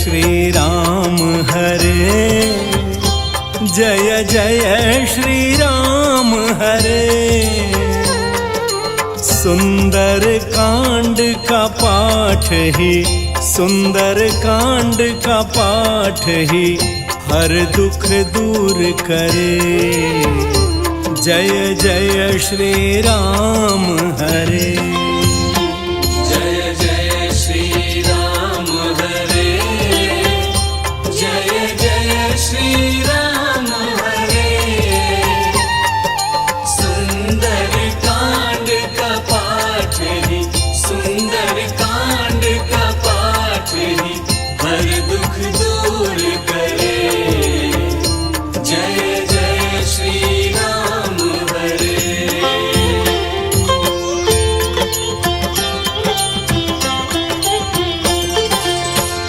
श्री राम हरे, जय जय श्री राम हरे। सुंदर कांड का पाठ ही, सुंदर कांड का पाठ ही हर दुख दूर करे। जय जय श्री राम हरे, जय जय श्री राम हरे, जय जय श्री राम हरे। सुंदर कांड का पाठ ही, सुंदर कांड का पाठ ही हर दुख दूर करे। जय जय श्री राम हरे।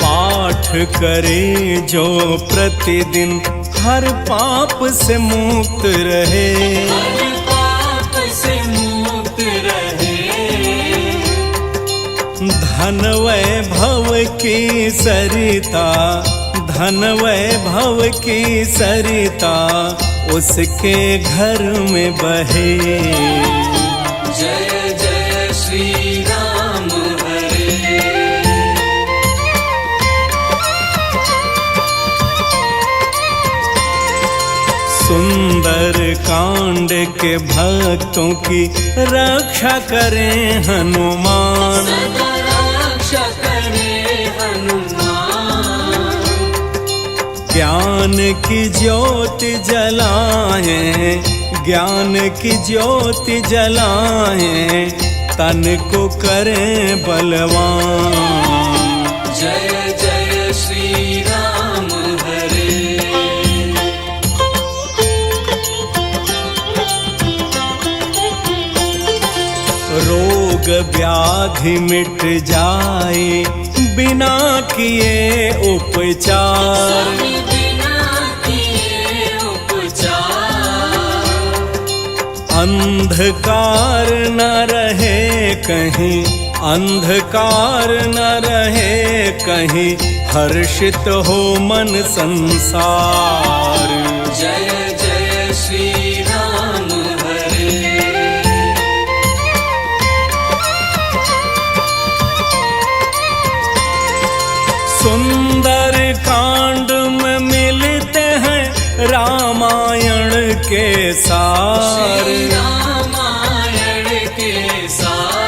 पाठ करे जो प्रतिदिन हर पाप से मुक्त रहे। हर पाप से मुक्त रहे। धन वैभव की सरिता, धन वैभव की सरिता उसके घर में बहे। जय जय श्री राम हरे। सुंदर कांड के भक्तों की रक्षा करें हनुमान। सदा रक्षा करे हनुमान। ज्ञान की ज्योति जलाएं, ज्ञान की ज्योति जलाएं, तन को करें बलवान। जय जय श्री राम हरे। रोग व्याधि मिट जाए बिना किए उपचार। बिना किए उपचार। अंधकार न रहे कहीं, अंधकार न रहे कहीं, हर्षित हो मन संसार। जय जय श्री राम हरे। सुंदर कांड में मिलते हैं रामायण के सार। श्री रामायण के सार।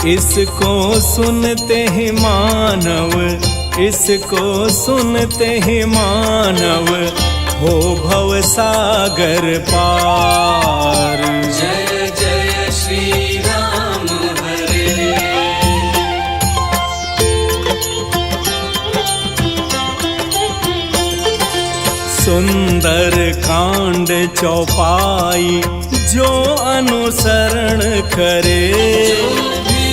इसको सुनते ही मानव, इसको सुनते ही मानव हो भव सागर पार। जय जय श्री राम हरे। सुंदर कांड चौपाई जो अनुसरण करे। जो भी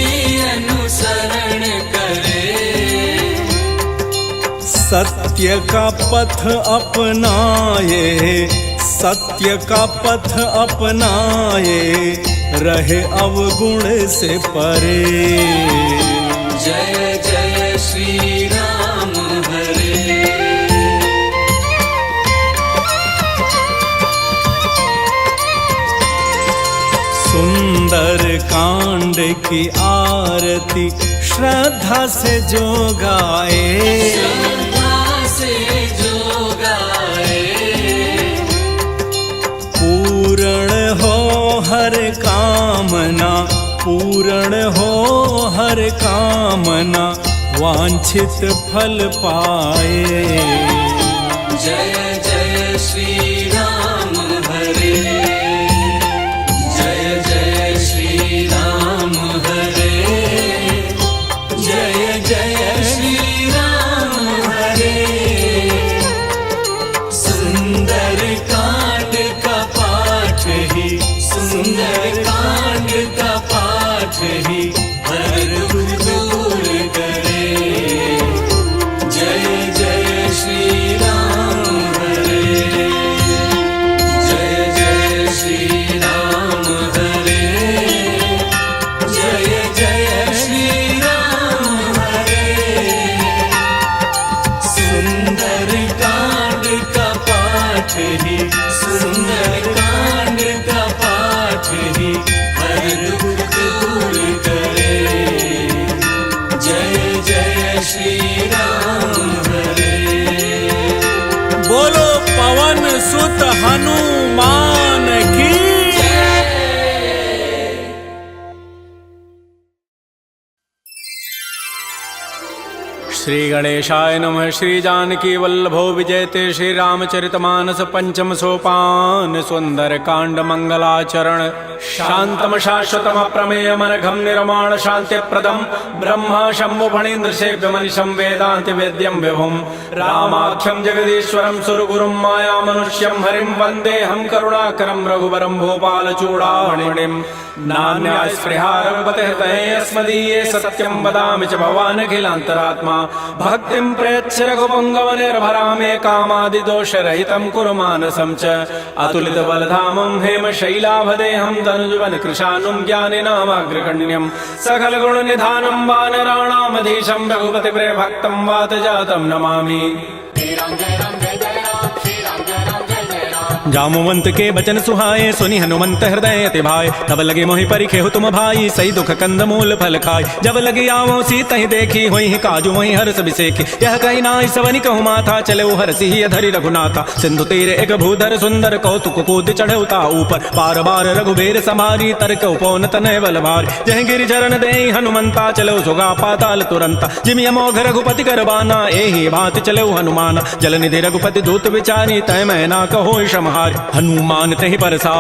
अनुसरण करे। सत्य का पथ अपनाए, सत्य का पथ अपनाए, रहे अवगुण से परे। जय जय श्री राम हरे। सुंदर कांड की आरती श्रद्धा से जो गाए। श्रद्धा से जो गाए। पूर्ण हो हर कामना, पूर्ण हो हर कामना, वांछित फल पाए। जय जय श्री राम हरे। जय जय श्री राम हरे। जय जय श्री राम हरे। सुंदर कांड का पाठ ही, सुंदर कांड का पाठ ही हर दुख दूर करे। जय जय श्री राम हरे। जय जय श्री राम हरे। जय जय श्री राम हरे। श्री गणेशाय नमः। श्री जानकी वल्लभो विजयते श्री रामचरितमानस पंचम सोपान सुंदर कांड मंगलाचरण शांतम शाश्वतम प्रमेय मनघम निर्माण शांति प्रदम ब्रह्मा शंभु फणीन्द्र सेव्य मनिषं वेदांति वेद्यम विभुम रामाख्यम जगदीश्वरम सुरगुरुम माया मनुष्यम हरिम वंदे हम करुणाकरम रघुवरम भोपाल चूड़ामणिम नान्या स्पृहा रघुपते हृदये अस्मदीये सत्यम वदामि च भवान् अखिलान्तरात्मा भक्तिं प्रयच्छ रघुपुङ्गव निर्भरामे कामादिदोषरहितं कुरु मानसं च अतुलितबलधामं हेमशैलाभदेहं धनुजवन कृशानुं ज्ञानिनामाग्रगण्यं सकलगुणनिधानं वानराणामधीशं रघुपतिप्रियभक्तं वातजातं नमामि। जामुवंत के बचन सुहाए सुनि हनुमंत हृदय अति भाई तब लगे मोहि परिखे हो तुम भाई सही दुख कंद मूल फल खाय जब लगे आवो सीत ही देखी होई काजू मोहि हर्ष बिसेखी यह कही नाई सवनि कहु माथा चले हर्षि ही धरि रघुनाथा सिंधु तीर एक भूधर सुंदर कौतुक कूद चढ़े उता ऊपर बार बार रघुबीर समारी तर्क उपौन तनय बल भारी जह गिरि चरण दे हनुमंता चलो सुगा पाताल तुरंता जिमि अमोघ रघुपति करबाना एहि भांति चले हनुमान जल निधि रघुपति दूत विचारी तय मैना कहो क्षमा हनुमान तहि परसा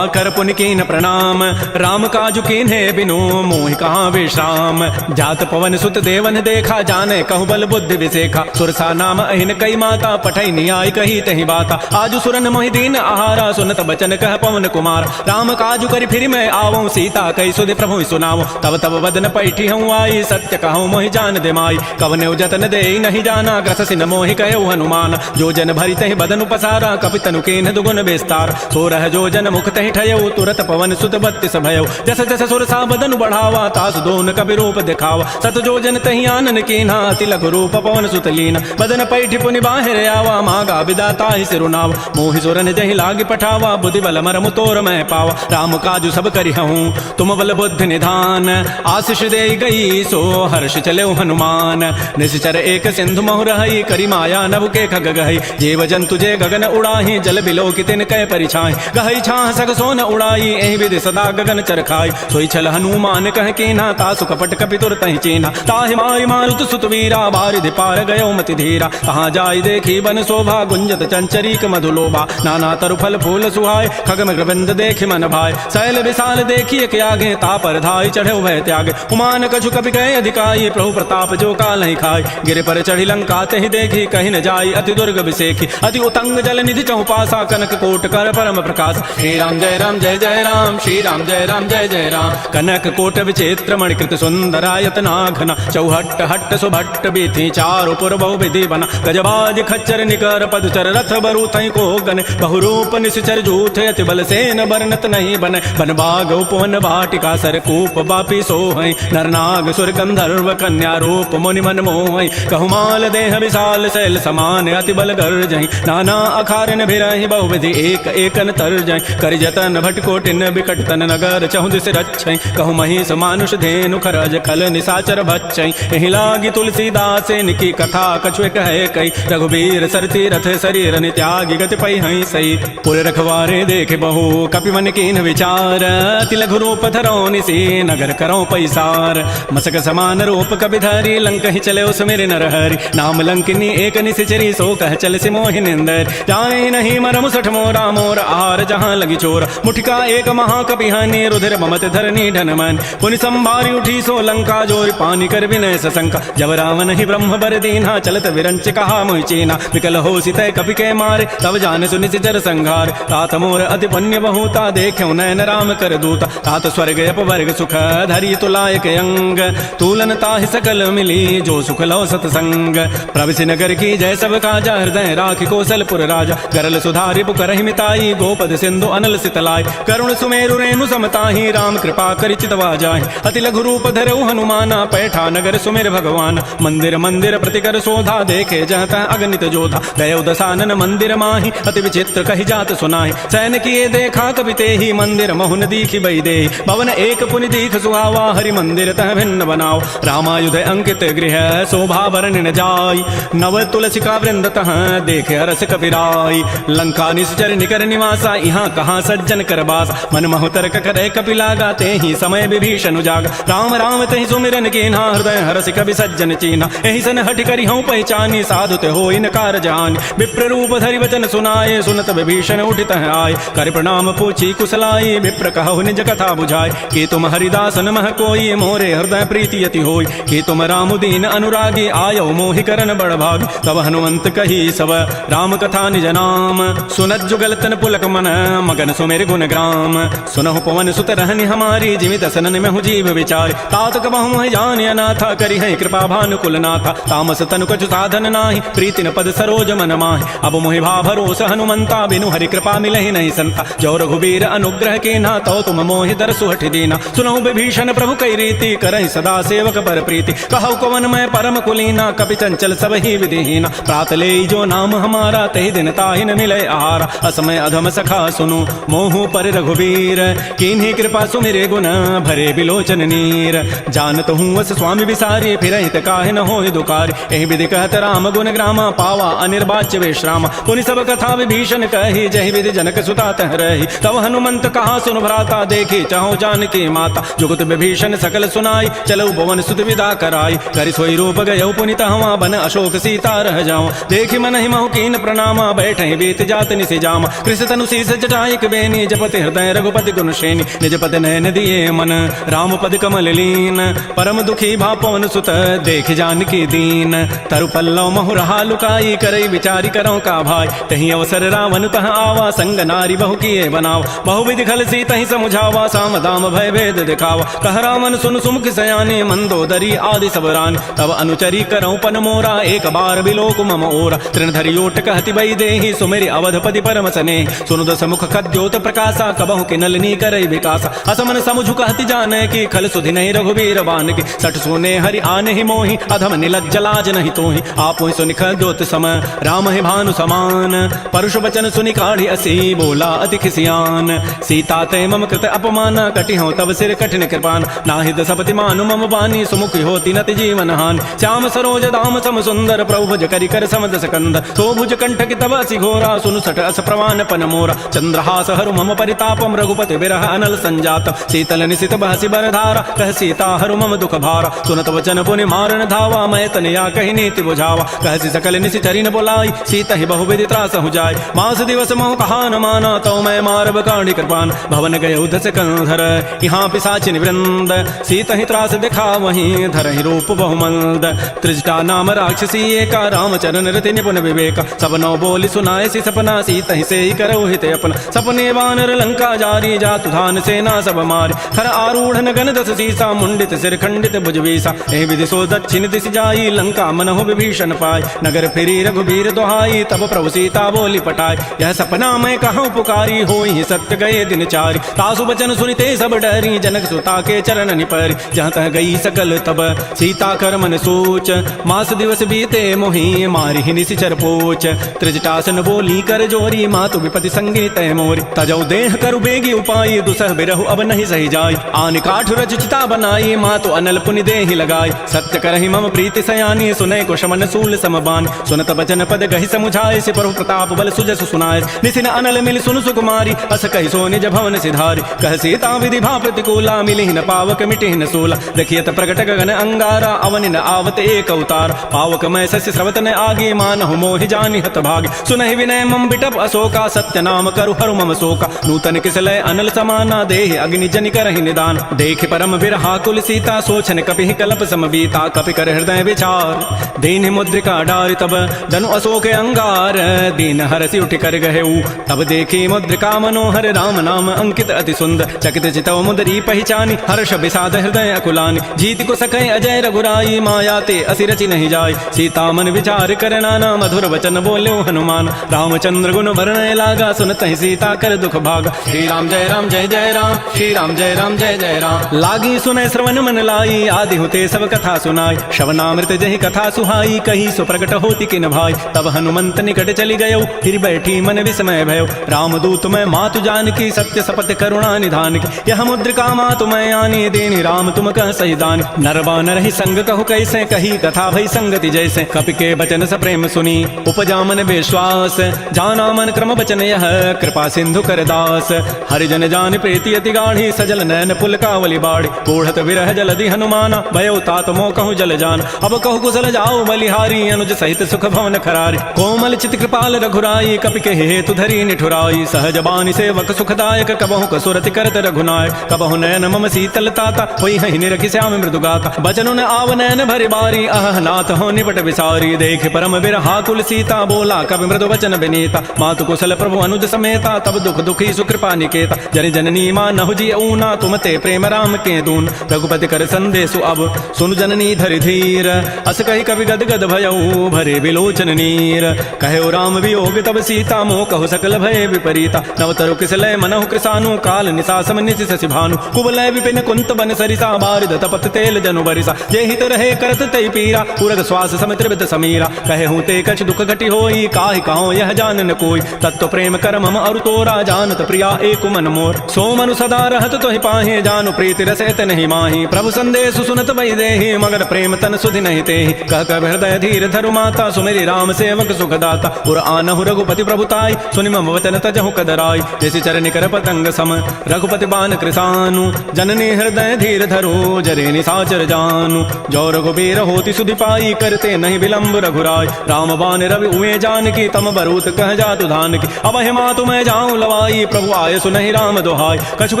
कर पुनि कीन प्रणाम राम काजु कीन्हे बिनु मोहि कहाँ विश्राम जात पवन सुत देवन देखा जाने कहु बल बुद्धि विसेखा सुरसा नाम अहिन कई माता पठई नियाय कही तहि बाता आजु सुरन मोहि दीन आहारा सुनत बचन कह पवन कुमार राम काजु करि फिर मैं आवो सीता कई सुधि प्रभु सुनावो तब तब बदन पैठी हूँ आई सत्य कहूँ मोहि जान दे माई कवने जतन दे नहीं जाना ग्रस सिन मोहि कहो हनुमान जो जन भरी तहि बदन उपसारा कपितनु कीन दुगुन विस्तार सोरह जो जन मुख तहि ठयऊ तुरत पवन सुत बत्तिस भयऊ जस जस सुरसा बदन बढ़ावा तास दोन कवि रूप दिखावा सत जो जन तहि आनन कीन्हा अति लघु रूप पवन सुत लीना बदन पैठि पुनि बाहिर आवा मागा विदाता ही सिरुनावा मोहि सुरन जहि लागी पठावा बुद्धि बल मरम तोर मैं पावा राम काजु सब करि हूँ तुम बल बुद्धि निधान आशीष दे गई सो हर्ष चले हनुमान निश्चर एक सिंधु महु रही करि माया नभ के खग गई जीव जंतु जे गगन उड़ाही जल बिलो तिन कह परिछाई गहई छाह सग सोन उड़ाई एहि विधि सदा गगन चरखाई सोई छल हनुमान कह कीन्हा तासु कपट कपितुर तहि चीन्हा ताहि मारि मारुत सुत वीरा बारिधि पार गयो मति धीरा तहाँ जाई देखी बन शोभा गुंजत चंचरीक मधुलोभा नाना तरु फल फूल सुहाय खगम ग्रविंद देखि मन भाई शैल विशाल देखिए के आगे ता पर धाई चढ़े भय त्यागे उमान कछु कपि कहे अधिकाई प्रभु प्रताप जो काल नहीं खाई गिर पर चढ़ी लंका तहि देखी कहीं न जाई अति दुर्ग विसेखी अति उतंग जल निधि चौपासा कनक कोट कर परम प्रकाश श्री राम जय जय राम श्री राम जय जय राम कनक कोट विचित्र मणिकृत सुंदरायतना घना चौहट्ट हट्ट सुभट्ट बीथी चारु पुर बहु विधि बना गजबाज खच्चर निकर पदचर रथ बरु थई को गन बहुरूप निश्चर जूथ अति बल सेन बरनत नहीं बन बन बाग उपवन वाटिका सरकूप बापी सोहई नरनाग सुर गंधर्व कन्या रूप मुनि मन मोहई कहमाल देह विशाल शैल समान अति बल गर्जहि नाना अखारन भिरहि बहु विधि एक एकन तर जाय कर जतन भटकोटिन बिकट तन नगर चहुद से रक्षै कहु महिष मानुष धेनु खरज खल निसाचर भक्षै एहि लागी तुलसीदास निकी कथा कछुए कहे कई रघुबीर सरती रथ शरीर त्यागी गति पै हई सही पुर रखवारे देखे बहु कपि मन कीन विचार अति लघु रूप धरो निसी नगर करो पैसार मसक समान रूप कपि धरी लंक ही चले उस मेरे नरहरि नाम लंकिनी एक निशिचरी सो कह चल से मोहि निंदर जाए नहीं मरम सठ मोरा मोर आहार जहाँ लगी चोर मुठिका एक महाकपिहानी रुधिर ममत धरनी ढन मन पुनि संभारी उठी सो लंका जोर पानी कर विनय सशंका जब रावण ही ब्रह्म बर दीन्हा चलत विरंच कहा मोहि चीना विकल हो सितय कपि के मारे तब जान सुनि सिचर संघार तात मोर अति पुण्य बहुता देख्यो नयन राम कर दूता तात स्वर्ग अपवर्ग सुख धरि तुलायक अंग तूलन ताहि सकल मिली जो सुख लो सतसंग प्रविशि नगर की जय सब काजा हृदय राखि कौशलपुर राजा गरल सुधारि पुकरहि मिताई गोपद सिंधु अनल सितलाय करुण सुमेरु रेणु समताहि राम कृपा करि चितवा जाहि अति लघु रूप धरऊ हनुमाना पैठा नगर सुमेर भगवान मंदिर मंदिर प्रतिकर शोधा देखे जहता अगणित जोधा गयो दसानन मंदिर माहि अति विचित्र कहि जात सुनाहि सैन किए देखा कविते ही मंदिर महुन दीखि बई दे भवन एक पुनि दीख सुहावा हरि मंदिर तह भिन्न बनाओ रामायुध अंकित गृह शोभा बरन न जाय नव तुलसी का वृंद तह देखे हरस कपिराई लंका निश्चर निकर निवासा, यहाँ कहाँ सज्जन कर बास। मन महु तर्क करे कपिलागा, ते ही समय विभीषण उजाग। राम राम तहि सुमिरन कीन्हा, हृदय हरस कवि सज्जन चीन्हा। एहि सन हटि करि हूँ पहचानी, साधु ते होई न कारज हानि। विप्र रूप धरि वचन सुनाए, सुनत विभीषण उठित आए। कर प्रणाम पूछी कुशलाई, विप्र कहु निज कथा बुझाए। कि तुम हरिदासन मह कोई, मोरे हृदय प्रीति अति होई। कि तुम राम दीन अनुरागी, आयो मोहि करन बड़ भागी। तब हनुमंत कही सब राम कथा निज नाम, सुनत जुगल तन पुलक मन, मगन सुमेर गुण ग्राम। सुनहु पवन सुत रहनि हमारी, जिमि दसनन में हूँ जीव विचार। तात कबहु जान अनाथा, करि है कृपा भानुकुल नाथा। तामस तनु कछु साधन नाही, प्रीति न पद सरोज मन माहि। अब मोहि भा भरोस हनुमंता, बिनु हरि कृपा मिलहि नहीं संता। जो रघुबीर अनुग्रह के ना, तो तुम मोहि दरसु हठि दीना। सुनहु विभीषण प्रभु कई रीति, करहि सदा सेवक पर प्रीति। कहु कवन मैं परम कुलीना, कपि चंचल सब ही विधिहीना। प्रात ले जो नाम हमारा, तहि दिन ताहि न मिले आहारा। असमय अधम सखा सुनु, मोहु पर रघुबीर। किन्हीं कृपा सुमिरे गुण, भरे बिलोचन नीर। जानत हूँ अस स्वामी विसारी, फिर हित काहे न होय दुकारी। एहि विधि कहत राम गुण ग्रामा, पावा अनिर्वाच्य विश्राम। पुनि सब कथा विभीषण कही, जहि विधि जनक सुता तह रही। तब हनुमंत कहा सुन भ्राता, देखी चाहो जानकी माता। जुगत विभीषण सकल सुनाई, चलो भवन सुत विदा कराई। करि सोई रूप गयो पुनित हवा, बन अशोक सीता रह जाऊं। देखि मन ही महु कीन प्रणामा, बैठे बीत जात निसि जामा। कृष तनु शीस जटायक बेनी, जपति हृदय रघुपति गुण श्रेणी। निज पद नयन दिए मन, राम पद कमल लीन। परम दुखी भा पवन सुत, देख जानकी दीन। तरु पल्लव महु रहा लुकाई, करई विचारी करो का भाई। तही अवसर रावण तह आवा, संग नारी बहु किए बनावा। बहु विधि खल सी तहि समुझावा, साम दाम भय भेद दिखावा। कह रावण सुन सुमुख सयाने, मंदोदरी आदि सब रानी। तब अनुचरी करऊं पन मोरा, एक बार बिलोक मम ओरा। तृणधरि ओट कहति बई देहि, सुमेरि अवधपति परम स्नेह। सुनु दस मुख खद्योत प्रकाशा, कबहु के नलिनी करई विकासा। असमन समुझु कहति जाने की, खल सुधि नहीं रघुबीर बान की। सठ सुने हरि आने ही मोहि, अधम निलज्ज लाज नहीं तोहि। आपो सुनि खद्योत सम, राम है भानु समान। परुष वचन सुनि काढ़ी असी, बोला अति खिसियान। सीता ते मम कृत अपमान, कटि हूँ तब सिर कठिन कृपान। नाहिद सपति मानु मम बानी, सुमुख होती नति जीवन हानि। श्याम सरोज दाम सम सुंदर, प्रभु भुज करि कर समदस कंद। तो भुज कंठ की तब असि घोरा, सुनु सठ अस प्रवान पन मोरा। चंद्रहास हरु मम परितापम, रघुपति बिरह अनल संजात। शीतल निशित बहसि बर धारा, कह सीता हरु मम दुख भारा। सुनत वचन पुनि मारन धावा, मैं तनया कहि नीति बुझावा। कहसि सकल निशिचरि न बोलाई, सीता ही बहु विधि त्रास हो जाय। मास दिवस महु कहा न माना, तो मैं मारब काढ़ी कृपान। भवन गए दस कंधर, यहाँ पिशाचिन वृंद। सीता ही त्रास दिखा वहीं, धरहि रूप बहुमंद। त्रिजटा नाम राक्षसी एका, रामचरण रति निपुण विवेक। सब नौ बोली सुनाए सी सपना, सीता ही से ही करौ हित अपना। सपने वानर लंका जारी, जातु धान सेना सब मारी। खर आरूढ़ नगन दस सीसा, मुंडित सिर खंडित भुज बीसा। एहि विधि सो दक्षिण दिश जाई, लंका मनहु विभीषण पाय। नगर फिरी रघुबीर दुहाई, तब प्रभु सीता बोली पटाई। यह सपना मैं कहूँ पुकारी, होई सत्य गए दिन चारि। तासु वचन सुनिते सब डरी, जनक सुता के चरण निपरि। जहाँ तह गई सकल तब सीता कर मन सोच। मास दिवस बीते मोहि, मारी ही निशिचर पोच। त्रिजटासन बोली कर जोरी, मातु विपति संगी तय मोरी। तजौ देह करु बेगी उपाय, दुसह बिरहु अब नहीं सही जाय। आन काठ रचिता बनाई, मातु अनल पुनि देहि लगाई। सत्य करहि मम प्रीति सयानी, सुनै कुशमन सूल समबान। सुनत वचन पद गहि समुझाय, सिपरु प्रताप बल सुजस सुनाय। निसिन अनल मिल सुनु सुकुमारी, अस कहि सो निज भवन सिधारी। कह सीता विधि भा प्रतिकूला, मिलिहि न पावक मिटिहि न सूला। देखियत प्रगट गगन अंगारा, अवनि न आवत एक अवतार। पावक मैं शशि स्रवत न आगे, मानहु मोहि जानि हत भागी। सुनहि विनय मम बिटप अशोका, सत्य नाम करु हरु मम शोका। नूतन किसलय अनल समाना, देहि अग्नि जनि करहि निदान। देख परम बिरहा कुल सीता, सोचन कपिहि कल्प समबीता। कपि कर हृदय विचार, दीन मुद्रिका डारि तब जनु अशोक अंगार। दीन हरसि उठि कर गहेऊ, तब देखी मुद्रिका मनोहर। राम नाम अंकित अति सुंदर, चकित चितव मुदरी पहचानी। हर्ष विषाद हृदय अकुलानि, जीत को सकै अजय रघुराई। माया ते असि रचि नहीं जाय, सीता मन विचार कर नाना। मधुर वचन बोल्यो हनुमान, रामचंद्र गुण वर्णय लागा। सुनत ही सीता कर दुख भागा। श्री राम जय राम जय जय राम, श्री राम जय राम जय जय राम। लागी सुनय श्रवण मन लाई, आदि होते सब कथा सुनाई। श्रवणामृत जहि कथा सुहाई, कही सो प्रकट होती किन भाई। तब हनुमंत निकट चली गयो, फिर बैठी मन विस्मय भयो। रामदूत मैं मातु जानकी, सत्य सपत करुणा निधान की। यह मुद्रिका मातु मैं आनी, देनी राम तुम कह सही दान। नरवा नर ही संग कहु कैसे, कही कथा भई संगति जैसे। कपि के बचन स प्रेम सुनी, उपजा मन विश्वास। जाना मन क्रम बचन यह कृपा सिंधु कर दास हरिजन जान प्रीति अति गाढ़ी सजल नैन पुल कावली बाड़ी बूढ़त विरह जलधि हनुमाना भयो तात मोह कहूँ जल जान अब कहु कुशल जाओ बलिहारी अनुज सहित सुख भवन खरारी कोमल चित कृपाल रघुराई कपि के हेतु धरी निठुराई सहज बानी सेवक सुखदायक कबहु कसुरति करत रघुनायक कबहु नयन मम शीतल ताता होई हहि निरखि श्याम मृदुगाता बचनु न आव नयन भरि बारी अह नाथ हो निपट विसारी देख परम बिरहा कुल सीता बोला कवि मृदु वचन विनीता मातु कुशल प्रभु अनुज समेता तब दुख दुखी सुकृपा निकेता जन जननी मानहु जी ऊना तुम ते प्रेम राम के दून रघुपति कर संदेशु अब सुनु जननी धरि धीर अस कहि कवि गद गद भयऊ भरे विलोचन नीर कहो राम वियोग तब सीता मोह कहु सकल भय विपरीता नव तरु किसलय मनहु कृसानु काल निसासम निशि शशि भानु कुवलय विपिन कुंत बन सरिसा बारिद तपत तेल जनु बरिसा जे हित रहे करत तै पीरा उरग श्वास समित्रित समीरा कहे हूँ ते कछ दुख घटी होई काहि कहो यह जानन कोई तत्व प्रेम कर मम अरु तोरा जानत प्रिया एक मन मोर सो मनु सदा रहत तोहि पाहे जानु प्रीति रसैत नहीं माही प्रभु संदेश सुनत बई देहि मगर प्रेम तन सुधि नहीं तेहि कह कह हृदय धीर धरु माता सुमेरी राम सेवक सुखदाता पुर आनहु रघुपति प्रभुताई सुनि मम वचन तजहु कदराई जैसी चरण कर पतंग सम रघुपति बान कृसानु जननी हृदय धीर धरो जरे निसाचर जानु जो रघुबीर होति सुधि पाई करते नहीं विलंब रघुराय राम बान रवि उए जान की तम बरूत कह जातु धान की अब हिमा तुम्हें जाऊं लवाई प्रभु आय सुनहि राम दोहाई कछुक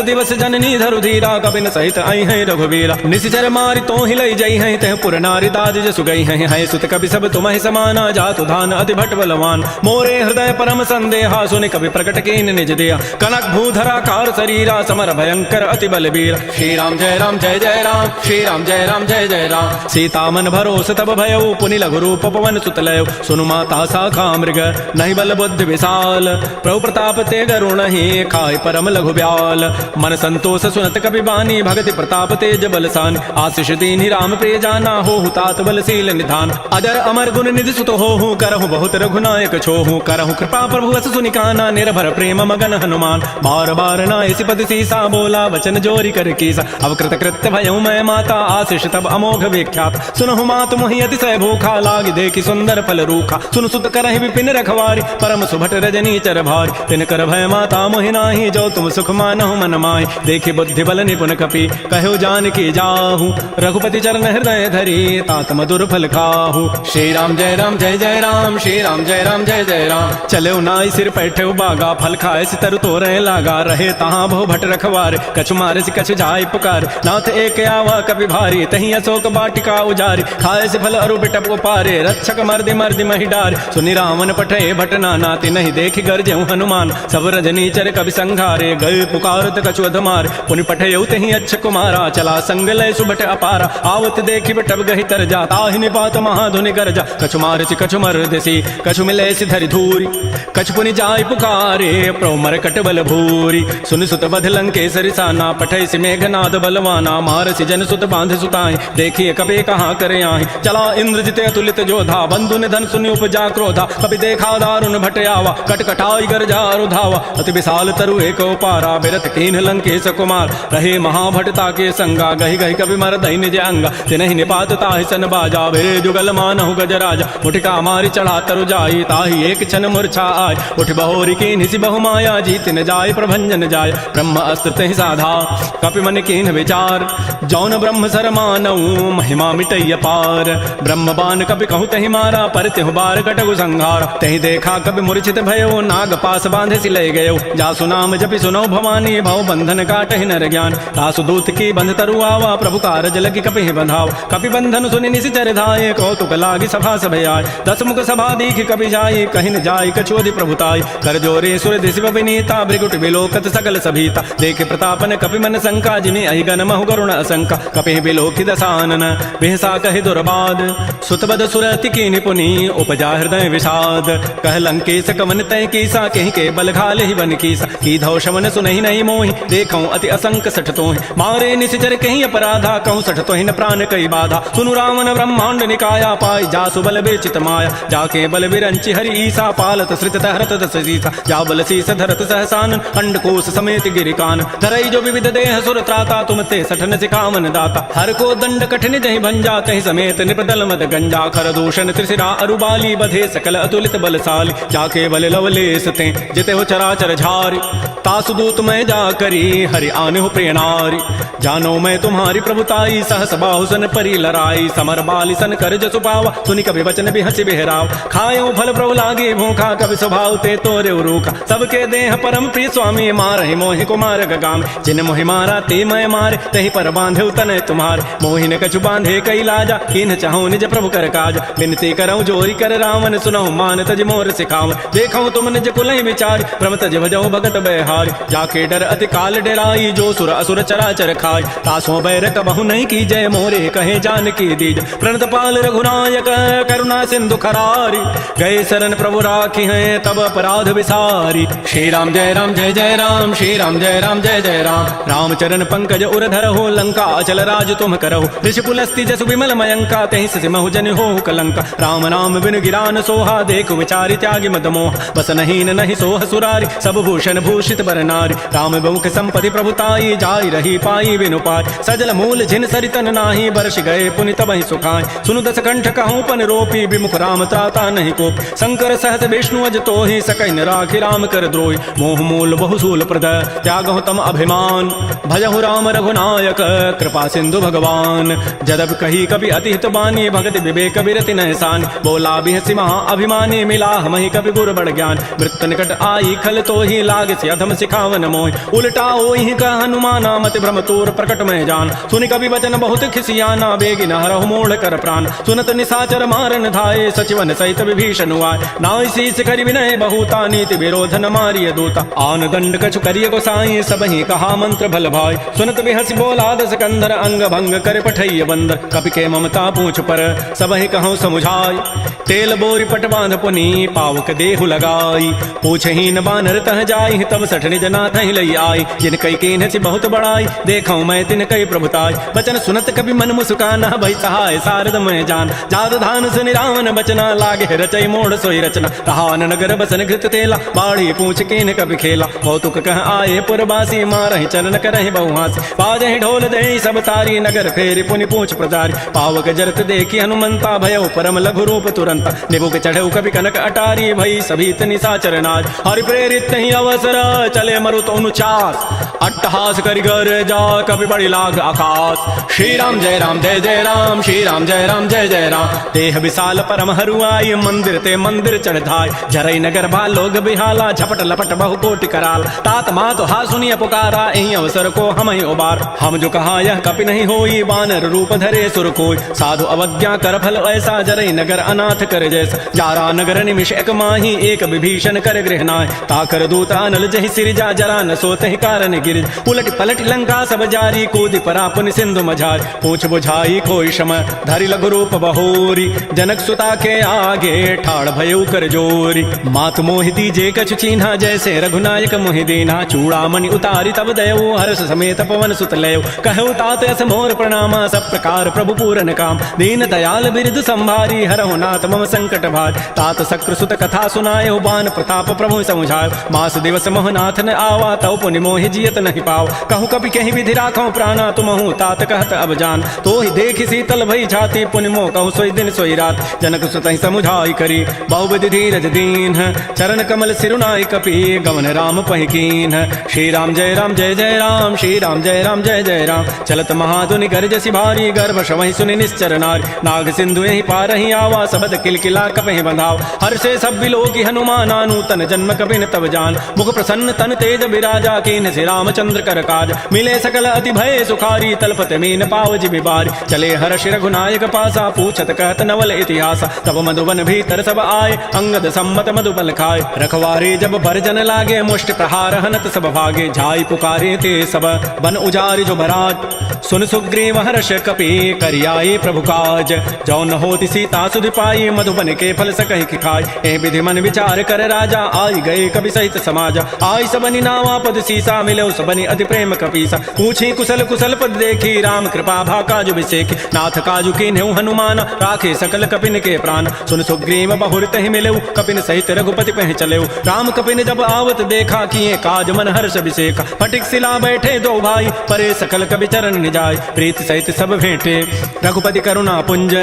दिवस जननी धरु धीरा कबिन सहित आई है रघुबीरा निशिचर मारि तो हिलई जई है तह पुर नारी दाद जसु गई है सुत कवि सब तुम्हें समाना जातु धान अति भट बलवान मोरे हृदय परम संदेहा सुनि कवि प्रकट कीन निज दिया कनक भूधरा कार शरीरा समर भयंकर अति बलबीर श्री राम जय राम जय जय राम श्री राम जय राम जय जय राम सीता मन भरोस तब भयऊ पुनि लघु रूप पवन सुतलय सुनु माता साखा मृग नहीं बल बुद्धि विशाल प्रभु प्रताप ते गरुण ही खाय परम लघु ब्याल मन संतोष सुनत कपि बानी भगति प्रताप तेज बलसान आशीष दीन राम प्रिय जाना हो तात बलशील निधान अजर अमर गुण निधि सुत हो करहु बहुत रघुनायक छोहु करहु कृपा प्रभु अस सुनिकाना निर्भर प्रेम मगन हनुमान बार बार नाय सिपति सीसा बोला वचन जोरी कर कीसा अब कृत कृत्य भयऊ मैं माता आशीष तब अमोघ विख्यात सुनहु मात मोहि अतिशय भूखा लागी देखी सुंदर फल रूखा सुन सुत करहि विपिन रखवारी परम सुभट रजनी चर भारी तिन कर भय माता मोहि नाही जो तुम सुख मानहु मन माहि देखि बुद्धि बल निपुन कपि कहो जान की जाहु रघुपति चरण हृदय धरी तात मधुर फल खाहु श्री राम जय राम जय जय राम श्री राम जय राम जय जय राम चले नाई सिर पैठे बागा फल खाए सितर तोरे लागा रहे तहाँ बहु भट रखवार कछु मारे से कछु जाय पुकार नाथ एक आवा कपि भारी तही अशोक बाटिका उजारी खाए से फल अरु बिटप उपारे रक्षक मर्दि मर्दि महि डार सुनि रावण पठे भटना नाति नहीं देखि गरजेउ हनुमान सब रजनी चर कवि संघारे गए पुकारत कछु अधमार पुनि पठे तही अच्छ कुमारा चला संग लय सुबट अपारा आवत देखि बटब गहि तर जा ताहि निपात महाधुनि गरजा कछु मार से कछु मर्दसी कछु मिले से धरि धूरी कछु पुनि जाय पुकारे प्रभु मरकट बल भूरी सुन सुत बध लंकेसरि साना पठै से मेघनाद बलवाना मार से जन सुत बांध सुताई देखिए कपे कहाँ करे आहि चला इंद्रजित अतुलित जोधा बंधु निधन सुनि उपजा क्रोधा कपि देखा दारुण भट आवा कटकटाई गरजा रुधावा अति विशाल तरु एक पारा बिरत कीन लंकेश कुमार रहे महाभटता के संगा गहि गहि कवि मर दहि निज अंगा तिनहि निपात ताहि सन बाजा बेरे जुगल मानहु गजराजा उठिका मारी चढ़ा तरु जाई ताहि एक क्षण मूर्छा आय उठ बहोरी की निसि बहु माया जीत न जाय प्रभंजन जाय ब्रह्म अस्त्र तहि साधा कपि मन कीन विचार जौन ब्रह्म सर मानऊ महिमा मिटैय पार ब्रह्म बान कपि कहु तहि मारा पर तेहु बार कटगु संहार तहि देखा कपि मूर्छित भयो नाग पास बांधे सि लय गयो जासु नाम जपि सुनो भवानी भव बंधन काटहि नर ज्ञान तासु दूत की बंध तरु आवा प्रभु कारज लगी कपि बंधाव कपि बंधन सुनि निशिचर धाये कौतुक लागी सभा सभय आय दस मुख सभा दीख कपि जाई कहि न जाय कछोदि प्रभुताई कर जोरे सुर दिशि विनीता भृगुट विलोकत सकल सभीता देखे प्रतापन कपि मन शंका जिमि अहि गन महु गरुण असंका कपि विलोकि दसानन बिहसा कहि दुर्बाद सुतबद सुरति की निपुनि उपजा हृदय विषाद कह लंकेश कवन तय कीसा कहि के बल घाल ही बन कीसा की धौ शमन सुनहि नहीं मोहि देखौ अति असंक सठ तोहि मारे निशिचर कहि अपराधा कहूँ सठ तोहि न प्राण कई बाधा सुनु रावण ब्रह्मांड निकाया पाई जासु बल बेचित माया जाके बल विरंचि हरि ईसा पालत श्रित हरत दस सीसा जा बल शीस धरत सहसान अंडकोश समेत गिरिकान धरई जो विविध देह सुर त्राता तुम ते सठन सिखावन दाता हर को दंड कठिन जहि भंजा तहि समेत निपदल मद गंजा खर दूषण त्रिशिरा अरुबाली बधे सकल अतुलित बलशाली जाके केवल लवलेस ते जिते हो चराचर झारी। तासु दूत मैं जा करी हरि आने हो प्रिय नारी। जानो मैं तुम्हारी प्रभुताई सहस बाहु सन परी लड़ाई। समर बाली सन कर जसु पावा सुनि कभी वचन भी हंसी बिहराव। खायो फल प्रभु लागे भूखा कभी स्वभाव ते तोरे रूखा। सबके देह परम प्रिय स्वामी मारहि मोहि कुमार गगाम। जिन मोहि मारा ते मैं मारे तही पर बांधे तनय तुम्हारे। मोहि न कछु बांधे कई लाजा किन चाहूं निज प्रभु कर काज। बिनती करऊं जोरी कर रावण सुनहु मान तज मोर सिखाव। देखऊं तुम निज कुलहि विचार प्रभ तज भजऊ भगत बहार। जाके डर अति काल डराई जो सुर असुर चराचर खाय। तासों बैर कबहु नहीं की जय मोरे कहे जानकी दीज। प्रणत पाल रघुनायक करुणा सिंधु खरारी। गए शरण प्रभु राखी हैं तब अपराध विसारी। श्री राम जय राम जय जय राम। श्री राम जय राम जय जय राम। राम चरण पंकज उर धरहु लंका अचल राज तुम करहु। ऋषि पुलस्ति जसु विमल मयंका तेहि सिमहु जन हो कलंका। राम नाम बिन गिरान सोहा देखु विचारि त्यागी मद मोह। बस नहीं नहीं सोह सुरारी सब भूषण भूषित बर नारी। राम बहुख संपत्ति प्रभुताई जाई रही पाई बिनु पाय। सजल मूल जिन सरितन नाही बरस गए पुनि तबहि सुखाय। सुनु दस कंठ कहूँ पन रोपी विमुख राम त्राता नहीं कोप। शंकर सहस विष्णु अज तोहि सकहि न राखि राम कर द्रोही। मोह मूल बहुसूल प्रद त्यागहु तम अभिमान। भजहु राम रघुनायक कृपा सिंधु भगवान। जदब कही कभी अति हित बानी भगति विवेक विरति नहसान। बोला बिहसि महा अभिमानी मिला हमहि कभी गुर बड़ ज्ञान। मृत्यु निकट आई खल तो ही लाग से अधम सिखावन मोहि। उल्टा ओहि का हनुमाना मति भ्रम तोर प्रकट में जान। सुनि कभी वचन बहुत खिसियाना बेगी न हरहु मोड़ कर प्राण। सुनत निशाचर मारन धाये सचिवन सहित विभीषण आए। नाई शीस करि विनय बहुता नीति विरोधन मारिय दूता। आन दंड कछु करिय गोसाई सबहि कहा मंत्र भल भाई। सुनत बिहसि बोला दस कंधर अंग भंग कर पठैय बंदर। कपि के ममता पूछ पर सबहि कहूँ समुझाई। तेल बोरी पट बांध पुनि पावक देहु लगाई। पूछहीन बानर तह जाई तब सठ निज नाथ ही लई आई। जिन कई कीन सी बहुत बड़ाई देखऊं मैं तिन कई प्रभुताई। वचन सुनत कभी मन मुस्काना भई सहाय सारद मैं जान। जात धान सुनि रावण बचना लागे रचई मोड़ सोई रचना। कहान नगर बसन घृत तेला बाढ़ी पूछ कीन कभी खेला। कौतुक कह आए पुरबासी मारहि चरण करहि बहुहासी। बाजहि ढोल देहि सब तारी नगर फेरि पुनि पूछ प्रजारी। पावक जरत देखी हनुमंता भयउ परम लघु रूप तुरंता। निबुक चढ़ऊ कभी कनक अटारी भई सभीत निशाचर नाज। हरि प्रेरित ही अवसर चले मरुत अनुचास। अट्टहास करि गर जा कभी बड़ी लाग आकाश। श्री राम जय राम जय जय राम। श्री राम जय राम जय जय राम। देह विशाल परम हरुआई मंदिर ते मंदिर चढ़ धाय। जरई नगर भा लोग बिहाला झपट लपट बहु कोटि कराल। तात मात हा सुनिय पुकारा एहि अवसर को हम ही उबार। हम जो कहा यह कपि नहीं होई बानर रूप धरे सुर कोई। साधु अवज्ञा कर फल ऐसा जरई नगर अनाथ कर जैसा। जारा नगर निमिष एक माही एक विभीषण कर गृहनाय। ताकर दूत अनल जहि सिरजा जरा न सोते कारण गिरिज। उलट पलट लंका सब जारी कूदि परा पुनि सिंधु मझार। पूछ बुझाई कोई शम धरि लघु रूप बहोरी। जनक सुता के आगे ठाड़ भयउ कर जोरी। मात मोहि दीजे कछु चीन्हा जैसे रघुनायक मोहि दीन्हा। चूड़ामणि उतारी तब दयऊ हर्ष समेत पवन सुत लयऊ। कहऊ तात अस मोर प्रणामा सब प्रकार प्रभु पूरन काम। दीन दयाल बिरदु संभारी हरहु नाथ मम संकट भार। तात शक्र सुत कथा सुनायो बान प्रताप प्रभु समुझायो। मास दिवस मोहनाथ न आवा तौ पुनि मोहि जियत नहीं पाव। कहूँ कभी कहीं विधि राखो प्राणा तुमहु तात कहत अब जान। तो ही देखि शीतल भई छाती पुनि मोह कहूँ सोई दिन सोई रात। जनक सुत ही समुझाई करी बहुविधि धीरज दीन। चरण कमल सिरुनाई कपि गवन राम पहिकीन। श्री राम जय राम जय जय राम। श्री राम जय राम जय जय राम। चलत महाधुनि गरजसि भारी गर्भ शवहि सुनि निश्चर नारी। नाग सिंधु यही पार ही आवा सबद किलकिला कपहि बंधाव। हर से सब बिलोकी हनुमाना नूतन जन्म कपिन तब जान। मुख प्रसन्न तन तेज विराजा कीन से रामचंद्र कर काज। मिले सकल अति भय सुखारी तलपत मीन पावज बिबारी। चले हर्ष रघुनायक पासा पूछत कहत नवल इतिहास। तब मधुबन भीतर सब आए अंगद सम्मत मधुबल खाए। रखवारे जब भरजन लागे मुष्टि प्रहार हनत सब भागे। झाई पुकारे ते सब बन उजारि जो भराज। सुन सुग्रीव हर्ष कपि करियाए प्रभु काज। जौ न होति सीता सुधि पाई मधुबन के फल सकहि खाय। ए विधि मन विचार कर राजा आई गए कवि सहित समाज। आई ताहि सबनि नावा पद सीसा मिलो सबनि अति प्रेम कपीसा पूछी कुशल कुशल पद देखी राम कृपा भा काजु बिसेखी नाथ काजु कीन्हु हनुमान राखे सकल कपिन के प्राण सुन सुग्रीव बहुर तहि मिलऊ कपिन सहित रघुपति पह चलेऊ राम कपिन जब आवत देखा किए काज मन हर्ष बिसेखा फटिक सिला बैठे दो भाई परे सकल कवि चरण निजाय प्रीति सहित सब भेंटे रघुपति करुणा पुंज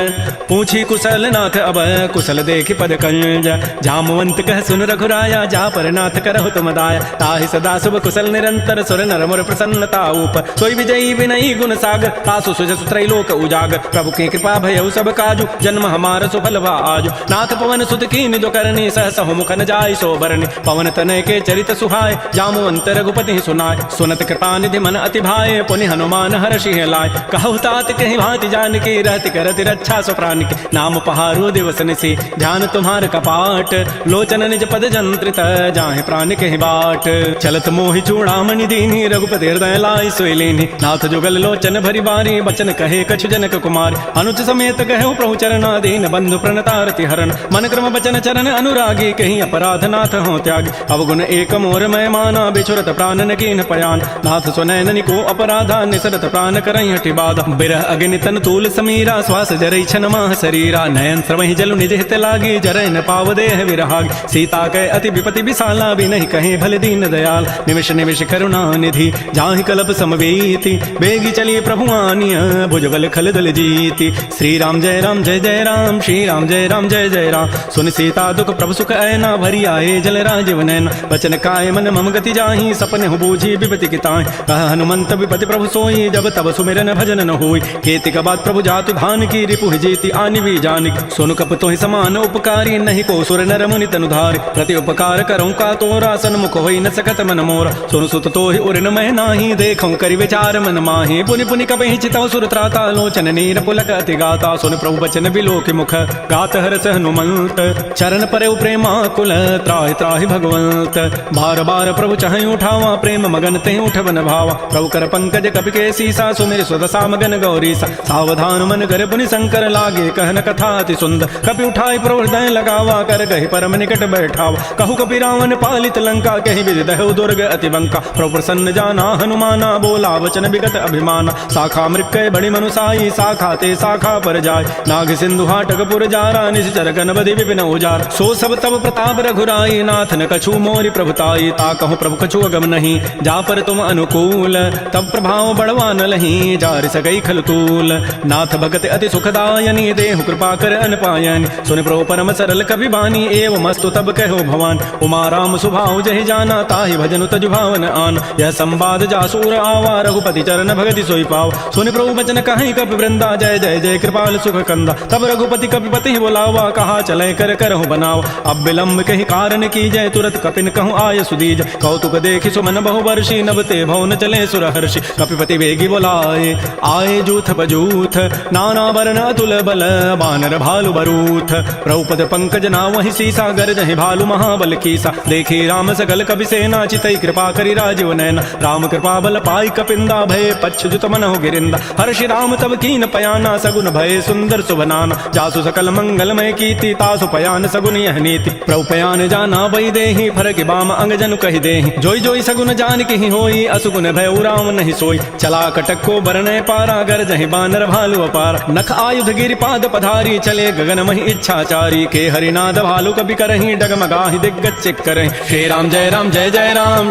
पूछी कुशल नाथ अब कुशल देखि पद कंज जामवंत कह सुन रघुराया जा पर नाथ करहु तुम दाया ताहि सदा शुभ कुशल निरंतर सुर नर मुर प्रसन्नता ऊपर सोई विजयी विनयी गुण सागर तासु सुजसु त्रैलोक उजागर प्रभु की कृपा भयउ सब काजु जन्म हमार सुफल भा आजु नाथ पवन सुत कीन जो करनी सहस मुखन जाय सो बरनी पवन तनय के चरित सुहाय जामवंत रघुपति सुनाय सुनत कृपा निधि मन अति भाए पुनि हनुमान हर्षि लाय कहु तात कहीं भांति जान की रहति करति रक्षा सो प्राण की नाम पहारो दिवस निसी ध्यान तुम्हार कपाट लोचन निज पद जंत्रित जाहे प्राण कहीं बाट चलत मोहि चूड़ामणि दीनी रघुपति हृदय लाय सोई लेनी नाथ जुगल लोचन भरी बारी बचन कहे कछु जनक कुमार अनुज समेत कहे प्रभु चरणाधीन बंधु प्रणतारति हरण मन क्रम बचन चरण अनुरागी कहीं अपराध नाथ हो त्याग अवगुण एक मोर मैं माना बिछुरत प्राण न कीन पयान नाथ सुनैन को अपराधा निसरत प्राण करई हटि बाधा बिरह अग्नि तन तूल समीरा श्वास जरई छन माह शरीरा नयन श्रवहि जलु निज हित लागी जरय न पाव देह विरहाग सीता कै अति विपति विशाला भी नहीं कहे भले दीन दयाल निमिष निमिष करुणा निधि जाहि कलप समवेति बेगी चली प्रभु आनिय भुजबल खल दल जीति श्री राम जय राम जय जय राम श्री राम जय राम जय जय राम सुन सीता दुख प्रभु सुख ऐना भरी आए जल राजीव नैन वचन काय मन मम गति जाहि सपने हु बूझी विपति किताहि कह हनुमंत विपति प्रभु सोई जब तब सुमिरन भजन न होई केति का बात प्रभु जातु भान की रिपु जीति आनि भी जानिक सोनु कप तोहि समान उपकारी नहीं को सुर नर मुनि तनुधारि प्रति उपकार करऊँ का तोरा सन्मुख होई न सकत मन मोरा सोनु सुत तोहि उरन मह नाही देखऊँ करि विचार मन माहि पुनि पुनि कपहि चितौ सुर त्राता लोचन नीर पुलक अति गाता सुन प्रभु बचन बिलोकि मुख गात हरस हनुमंत चरण परउ प्रेमा कुल त्राहि त्राहि भगवंत बार बार प्रभु चाहि उठावा प्रेम मगन ते उठवन भावा प्रभु कर पंकज कपि के सीसा सुमिर सुदशा मगन गौरी सावधान मन कर पुनि शंकर लागे कहन कथा अति सुंदर कपि उठाई प्रभु हृदय लगावा कर गहि परम निकट बैठावा कहु कपि रावण पालित लंका कहि विदि दहु दुर्ग अति बंका प्रभु प्रसन्न जाना हनुमाना बोला वचन विगत अभिमाना शाखा मृक्कय बड़ि मनुसाई शाखा ते शाखा पर जाय नाग सिंधु हाटक पुर जारा निश्चर गणपति विपिन उजार सो सब तब प्रताप रघुराई नाथ न कछु मोरि प्रभुताई ता कहूँ प्रभु कछु अगम नहीं जा पर तुम अनुकूल तब प्रभाव बढ़वा न लही जार सकई खलतूल नाथ भगत अति सुखदायनी देहु कृपा कर अनपायनी सुन प्रभु परम सरल कवि बानी एवं मस्तु तब कहो भवान उमा राम सुभाव जहि जाना ताहि भजनु तजु भावन आन यह संवाद जासूर आवा रघुपति चरण भगति सोई पाव सुन प्रभु बचन कहीं कपि वृंदा जय जय जय कृपाल सुख कंदा तब रघुपति कपिपति बोलावा कहा चले कर करहु बनाव अब विलंब कही कारण की जय तुरत कपिन कहूँ आय सुदीज कौतुक देखि सुमन बहु वर्षी नभते भवन चले सुर हर्षि कपिपति वेगी बोलाए आए जूथ बजूथ नाना वर्ण अतुल बल बानर भालु बरूथ प्रभुपद पंकज नावहि सीसा गरजहि भालु महाबल कीसा देखी राम सकल कपि सेना चितई कृपा करि राजीव नैना राम कृपा बल पाई कपिंदा भय पच्छ जुत मन हो गिरिंदा हर्षि राम तब कीन पयाना सगुन भय सुंदर सुभनाना जासु सकल मंगलमय कीति तासु पयान सगुन यह नीति प्रभु पयान जाना वही देहि फरक बाम अंग जनु कहि देहि जोई जोई सगुन जान की होई असुगुन भय राम नहीं सोई चला कटक को बरने पारा गर जहि बानर भालु अपार नख आयुध गिरि पाद पधारी चले गगन महि इच्छाचारी के हरिनाद भालु कपि करहि डगमगाहि दिग्गज चिक करहि श्री राम जय राम जय जय राम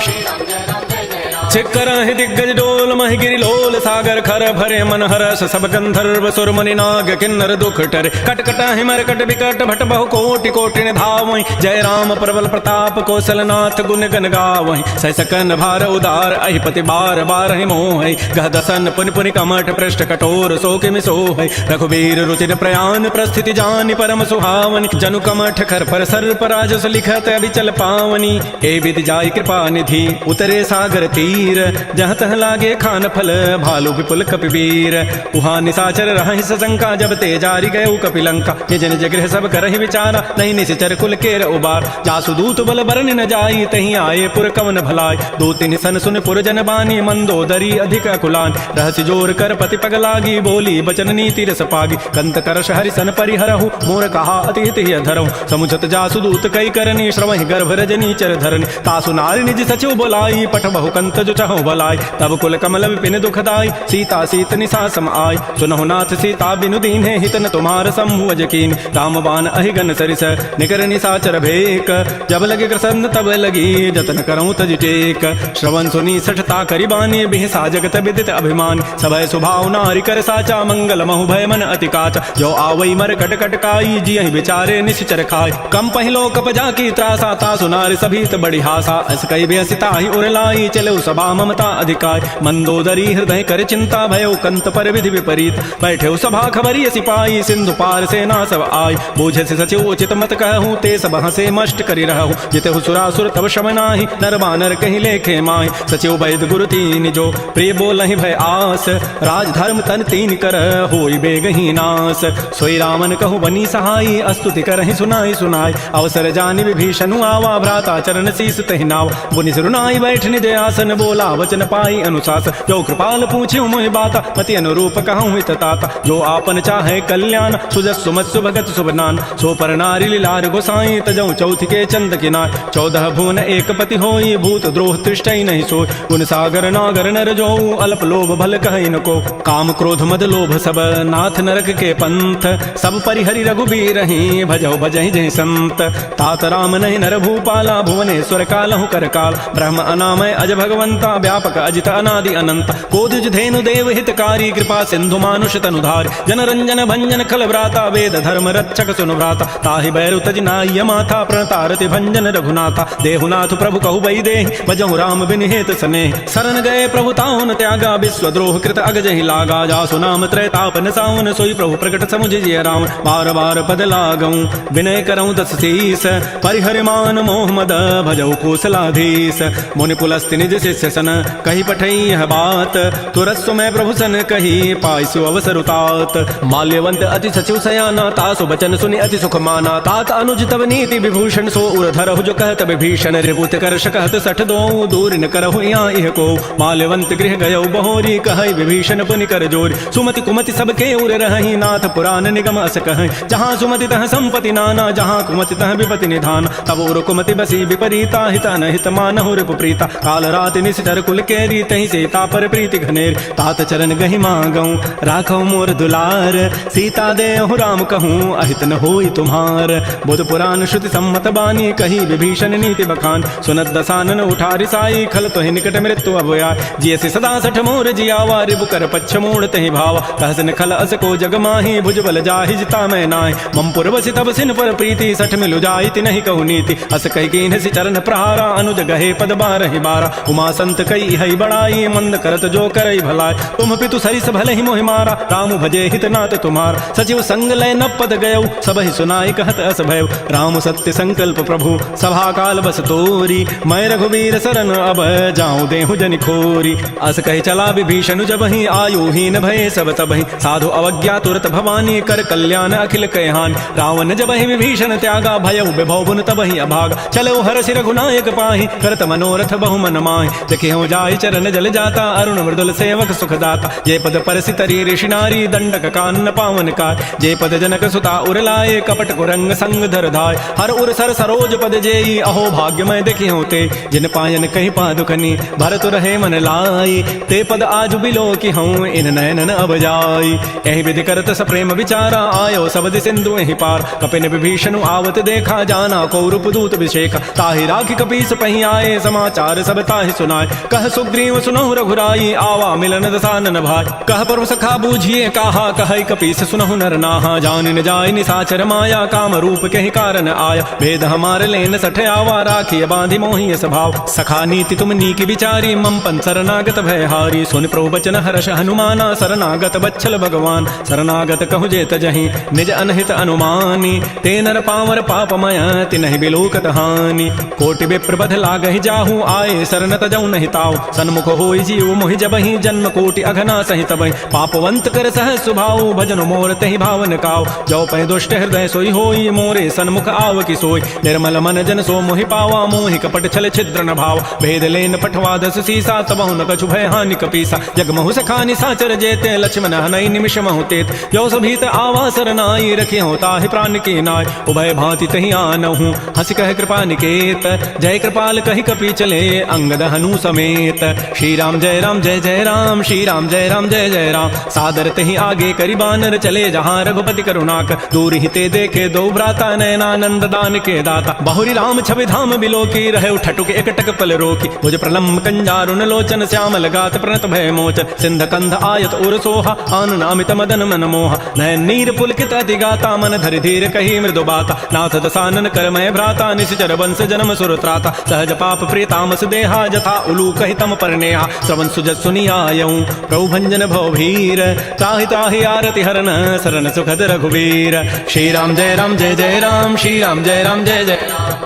चिक्करहि दिग्गज डोल महि गिरि लोल सागर खर भरे मन हरस सब गंधर्व सुर मुनि नाग किन्नर दुख टरे कटकट हिमर कट विकट भट बहु कोटि कोटि धावहि जय राम प्रबल प्रताप कौशलनाथ गुण गन गावहि सैसकन भार उदार अहिपति बार बार हि मोहि गह दसन पुनि पुनि कमठ पृष्ठ कठोर सो किमि सोहि रघुबीर रुचिर प्रयाण प्रस्थिति जानि परम सुहावनि जनु कमठ खर पर सर्प राजस लिखत अभिचल पावनी हे विधि जाय कृपा निधि उतरे सागर तीर वीर जहाँ तह लागे खान फल भालू विपुल कपिवीर उहाँ निशाचर रहि सशंका जब ते जारी गए कपिलंका निज निज गृह सब करहि विचारा नहीं निश्चर कुल केर उबार जासु दूत बल बरन न जाई तहीं आए पुर कवन भलाई दो तीन सन सुन पुर जन बानी मंदोदरी अधिक कुलान रहस्य जोर कर पति पग लागी बोली बचन नीति रस पागी कंत करश हरि सन परिहरहु मोर कहा अति हित ही धरहु समुझत जासु दूत कई करनी श्रवहि गर्भ रजनी चर धरनी तासु नारी निज सचिव बोलाई पठ बहु कंत जो चहु बलाई तब कुल कमल विपिन दुखदाई सीता सीत निशा सम आई सुनहु नाथ सीता बिनु दीन है हितन तुम्हार समूह यकीन राम बाण अहिगन सरिस निकर निशाचर भेक जब लगे प्रसन्न तब लगी जतन करऊं तज टेक श्रवण सुनी सठता करिबानी बिहसा जगत विदित अभिमान सबय स्वभाव नारी कर साचा मंगल महु भय मन अति काचा जो आवई मर कट कट काई जी विचारे निश्चर खाय कम पहिलो कप जाकी त्रासा तासु नारी सभीत बड़ी हासा अस कई बेसिता ही उरलाई चलो सभा ममता अधिकार मंदोदरी हृदय कर चिंता भयो कंत पर विधि विपरीत बैठे सभा खबरी सिपाही सिंधु पार सेना सब आय बूझे से सचिव उचित मत कहूँ ते सब हसे मष्ट करी रहूँ जिते सुरासुर तब शमनाहि नर बानर कहीं लेखे माय सचिव वैद गुरु तीन जो प्रिय बोलहि भय आस राजधर्म तन तीन कर होई बेगही नास सोई रामन कहूँ बनी सहाई अस्तुति करहि सुनाई सुनाई अवसर जानि विभीषण आवा भ्राता चरण शीस तहि नाव बुनि सिरुनाई बैठ निज आसन बोला वचन पाई अनुशास जो कृपाल पूछ्यू मोहि बाता पति अनुरूप कहूँ हित ताता जो आपन चाहे कल्याण सुजस सुमत्सु भगत सुबनान सो पर नारी लीलार गोसाई तजौ चौथ के चंद किनार 14 भुवन एक पति होई भूत द्रोह तृष्टि नहीं सोई गुण सागर नागर नर जो अल्प लोभ भल कहि न को काम क्रोध मद लोभ सब नाथ नरक के पंथ सब परिहरि रघुबीर ही भजौ भजहि जहि संत तात राम नहीं नर भूपाला भुवनेश्वर कालहु कर काल ब्रह्म अनामय अज भगवंता व्यापक अजित अनादि अनंत कोदिज धेनु देव हितकारी कृपा सिंधु मानुष तनुधार जन रंजन भंजन खल भ्राता वेद धर्म रक्षक सुनु भ्राता ताहि बैरु तज नाय माथा प्रणतारति भंजन रघुनाथा देहुनाथ प्रभु कहु बई दे भजहु राम बिन हेत सने शरण गए प्रभु ताउन त्यागा विश्व द्रोह कृत अगजहि लागा जासु नाम त्रैतापन सावन सोई प्रभु प्रकट समुझिय राम बार बार पद लागऊं विनय करऊं दस शीस परिहरिमान मोह मद भजौ कौशलाधीश मुनि पुलस्ति निज शिष्य सन कही पठई यह बात तुरस्व में प्रभु सन कही पाइसु अवसर उतात माल्यवंत अति सचिव सयाना तासु बचन सुनि अति सुख माना तात अनुज तब नीति विभूषण सो उर धरहु जो कहत विभीषण रिपुत करश कहत सठ दो दूर न करहु यहाँ इह को माल्यवंत गृह गयौ बहोरी कहई विभीषण पुनि कर जोरी सुमति कुमति सबके उर रही नाथ पुराण निगम अस कह जहाँ सुमति तह संपति नाना जहाँ कुमति तह विपति निधान तब उर कुमति बसी विपरीता हित अनहित मानहु रिपु प्रीता काल रात निश्चर कुल केरी तहि सीता पर प्रीति घनेर तात चरण गहि मांगऊं राखौ मोर दुलार सीता देहु राम कहूँ अहित न होई तुम्हार बुध पुराण श्रुति सम्मत बानी कही विभीषण नीति बखान सुनत दसानन उठारी साई खल तोहि निकट मृत्यु अभया जियसि सदा सठ मोर जियावा रिबु कर पच्छ मोड़ तहि भावा कहसन खल अस को जग माही भुजबल जाहि जिता मैं नाय मम पुरवसि तब सिन पर प्रीति सठ मिलु जाइति नहीं कहु नीति अस कहि कीन्ह सि चरण प्रहारा अनुज गहे पद बारहि बारा उमा संत कई हई बड़ाई मंद करत जो करई भलाई तुम पितु सरिस भले ही मोहि मारा राम भजे हित नाथ तुम्हार सचिव संग लय न पद गयौ सब ही सुनाई कहत अस भयउ राम सत्य संकल्प प्रभु सभा काल बस तोरी मैं रघुवीर शरण अब जाऊं देहु जनि खोरी अस कहि चला विभीषण जब ही आयुहीन भय सब तबहि साधु अवज्ञा तुरत भवानी कर कल्याण अखिल कहान रावण जब ही विभीषण त्यागा भयउ विभव बुन तब ही अभाग चलो हर सिर रघुनायक पाहि करत मनोरथ बहु मन माहि जखे हो जाय चरण जल जाता अरुण मृदुल सेवक सुखदाता जे पद परसि तरी ऋषि नारी दंडक कानन पावन काय जे पद जनक सुता उरलाए कपट कुरंग संग धर धाय हर उर सर सरोज पद जेई अहो भाग्य मैं देखी होते जिन पायन कहीं पादुकनी भरत रहे मन लाई ते पद आज बिलो की हूँ इन नयनन अब जाई एहि विधि करत स प्रेम विचारा आयो सबद सिंधु एहि पार कपिन विभीषण आवत देखा जाना कौरव दूत विषेक ताहि राखी कपीस पही आए समाचार सब ताहि सुनाए कह सुग्रीव सुनहु रघुराई आवा मिलन दसानन भाई कह प्रभु सखा बूझिए कहा कहई कपीस सुनहु नर नाहा जान न जाय निसाचर माया काम रूप के कारण आया भेद हमार लेन सठ आवा राखी बांधि मोहि स्वभाव सखा नीति तुम नीकी विचारी मम पन शरणागत भयहारी सुन प्रभु बचन हर्ष हनुमाना शरणागत बच्छल भगवान शरणागत कहु जेत जहि निज अनहित अनुमानी ते नर पावर पापमय तिनहि बिलोकत हानि कोटि विप्र बध लागहि जाहू आए शरण तजौ नहीं ताव सन्मुख होई जीव मोहि जबहि जन्म कोटि अघना सहित बहि पापवंत कर सह सुभाव भजन मोर तहि भावन काव जो पै दुष्ट हृदय सोई होई मोरे सन्मुख आव की सोई निर्मल मन जन सो मोहि पावा मोहि कपट छल छिद्र न भाव भेद लेन पठवा दस सीसा तबहु न कछु भय हानि कपीसा जग महु सखानि साचर जेते लक्ष्मण हनई निमिष महु तेत जो सभीत आवा सरनाई रखि होता है प्राण की नाय उभय भांति तहि आनहु हंस कह कृपा निकेत जय कृपाल कहि कपि चले अंगद हनु समेत श्री राम जय राम जय जय राम श्री राम जय राम जय जय राम सादर तहि आगे करि बानर चले जहाँ रघुपति करुणाक दूर ही ते देखे दो भ्राता नयनानंद दान के दाता बहुरी राम छवि धाम बिलो की रहे ठटुक एकटक पल रोकी भुज प्रलम्ब कंजारुन लोचन श्यामल गात प्रणत भय मोचन सिंध कंध आयत उर सोहा आन नामित मदन मन मोहा नयन नीर पुलकित अति गाता मन धरि धीर कही मृदु बाता नाथ दसानन कर मय भ्राता निश्चर वंश जन्म सुर त्राता सहज पाप प्रियतामस देहा जथा उलू कहि तम परनेहा श्रवण सुजत सुनियायऊं प्रभु भंजन भवभीर ताहि ताहि आरति हरन सरन सुखद रघुवीर श्री राम जय राम जय जय राम श्री राम जय राम जय जय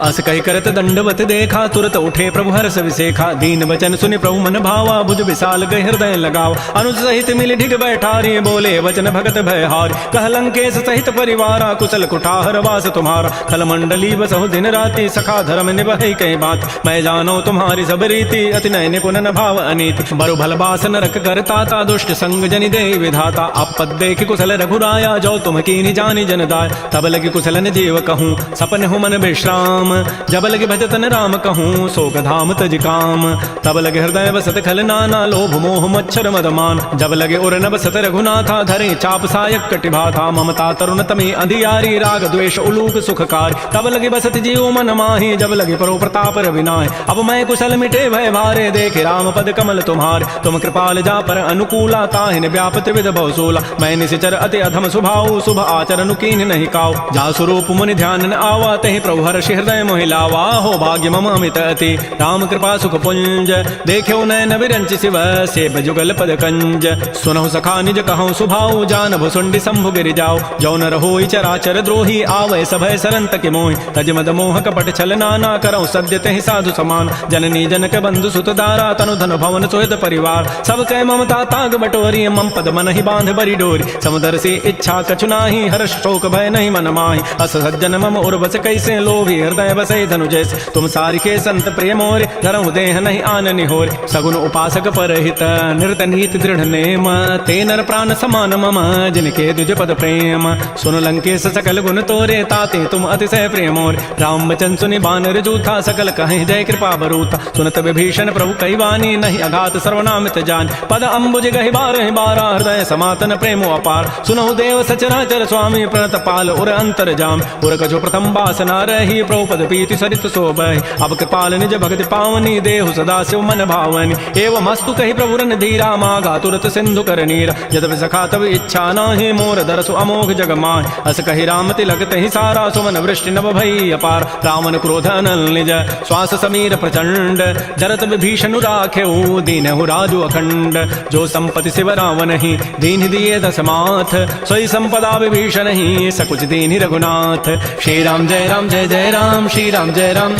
अस कहि करत दंडवत देखा तुरत उठे प्रभु हर्ष विसेखा दीन वचन सुनि प्रभु मन भावा भुज विशाल गहि हृदय लगाव अनुज सहित मिल ढिग बैठारी बोले वचन भगत भयहारी कह लंकेश सहित परिवारा कुशल कुठार वास तुम्हारा खल मंडली बसहु दिन राति सखा धर्म निभहि कई बात मैं जानो तुम्हारी सब रीति अति नय निपुण न भाव अनीति बरु भल बास नरक करताता दुष्ट संग जनि दे विधाता आपद देख कुशल रघुराया जो तुम कीनि जानि जन दाय तब लगी कुशलन जीव कहूँ सपन हु मन विश्राम जब लगे भजतन राम कहूँ शोक धाम तज काम तब लगे हृदय बसत खल नाना लोभ मोह मच्छर मदमान जब लगे उर न बसत रघुनाथा धरे चाप सायक कटिभाथा ममता तरुण तमी अधियारी राग द्वेष उलूक सुखकार तब लगे बसत जीव मन माही जब लगे परो प्रताप रविनाय अब मैं कुशल मिटे भय भारे देखे राम पद कमल तुम्हार तुम कृपाल जा पर अनुकूला ताहिन व्याप त्रिविध बहुसूला मैं निश्चर अति अधम स्वभाव शुभ आचरण कीन नहीं काव जा स्वरूप मुनि ध्यान न आवा तहि प्रभु हर्ष हृदय मोहिलावा हो भाग्य मम अमित अति राम कृपा सुख पुंज देख्यो नयन विरंच शिव सेब जुगल पद कंज सुनहु सखा निज कहूँ सुभाव जान भुसुंडी शंभु गिरि जाओ जौन रहो चराचर द्रोही आवे सभय सरंत के मोहि तज मद मोह कपट छल नाना करौ सद्य तहि साधु समान जननी जनक बंधु सुत दारा तनु धन भवन सोहित परिवार सब कह ममता ताग बटोरी मम पद मन ही बांध बरी डोरी समुदर से इच्छा कछु नाही हर्ष शोक भय नहीं मन माहि अस सज्जन मम उर्वस कैसे लोभी हृदय बसे धनु जैसे तुम सारिके संत प्रिय मोरे धरहु देह नहीं आन निहोर सगुन उपासक परहित निरत नीति दृढ़ नेम ते नर प्राण समान मम जिनके द्विज पद प्रेम सुन लंकेश सकल गुण तोरे ताते तुम अतिशय प्रिय मोर राम वचन सुनि बानर जूथा सकल कहीं जय कृपा बरूता सुनत विभीषण प्रभु कई वाणी नहीं अघात सर्वनामित जान पद अम्बुज गहि बारह हृदय समातन प्रेमो अपार सुनहु देव सचराचर स्वामी प्रणत पाल उर अंतर जाम उर कछु प्रथम वासना रही प्रभु पद पीति सरित शोभहि अब कृपाल निज भगति पावनी देहु सदा शिव मन भावनी एवं मस्तु कहि प्रभु रन धीरा मागा तुरत सिंधु कर नीर यद्यपि सखा तब इच्छा नाही मोर दरसु अमोघ जग माहि अस कहि राम तिलक तहि सारा सुमन वृष्टि नभ भई अपार रामन क्रोध अनल निज श्वास समीर प्रचंड जरत विभीषण राखेऊ दीनहु राजु अखंड जो संपति शिव रावण ही दीन दिए दस माथ सोई संपदा विभीषण ही सकुच दीन रघुनाथ श्री राम जय राम जय जय राम श्री राम जय राम